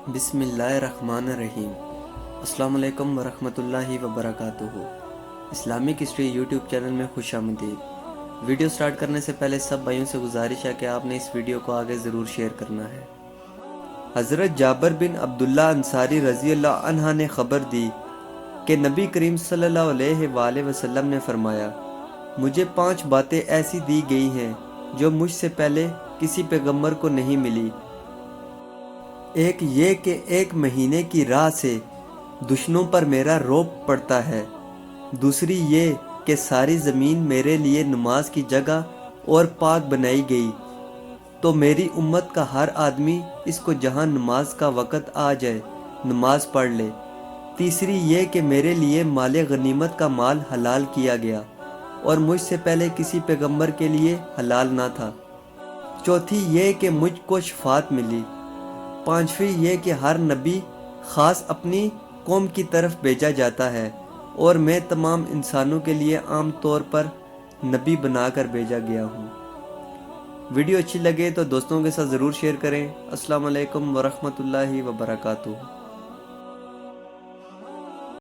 بسم اللہ الرحمن الرحیم۔ السلام علیکم ورحمۃ اللہ وبرکاتہ۔ اسلامک ہسٹری یوٹیوب چینل میں خوش آمدید۔ ویڈیو سٹارٹ کرنے سے پہلے سب بھائیوں سے گزارش ہے کہ آپ نے اس ویڈیو کو آگے ضرور شیئر کرنا ہے۔ حضرت جابر بن عبداللہ انصاری رضی اللہ عنہ نے خبر دی کہ نبی کریم صلی اللہ علیہ وآلہ وسلم نے فرمایا، مجھے 5 باتیں ایسی دی گئی ہیں جو مجھ سے پہلے کسی پیغمبر کو نہیں ملی۔ ایک یہ کہ 1 مہینے کی راہ سے دشمنوں پر میرا رعب پڑتا ہے، دوسری یہ کہ ساری زمین میرے لیے نماز کی جگہ اور پاک بنائی گئی تو میری امت کا ہر آدمی اس کو جہاں نماز کا وقت آ جائے نماز پڑھ لے، تیسری یہ کہ میرے لیے مال غنیمت کا مال حلال کیا گیا اور مجھ سے پہلے کسی پیغمبر کے لیے حلال نہ تھا، چوتھی یہ کہ مجھ کو شفاعت ملی، پانچویں یہ کہ ہر نبی خاص اپنی قوم کی طرف بھیجا جاتا ہے اور میں تمام انسانوں کے لیے عام طور پر نبی بنا کر بھیجا گیا ہوں۔ ویڈیو اچھی لگے تو دوستوں کے ساتھ ضرور شیئر کریں۔ السلام علیکم ورحمۃ اللہ وبرکاتہ۔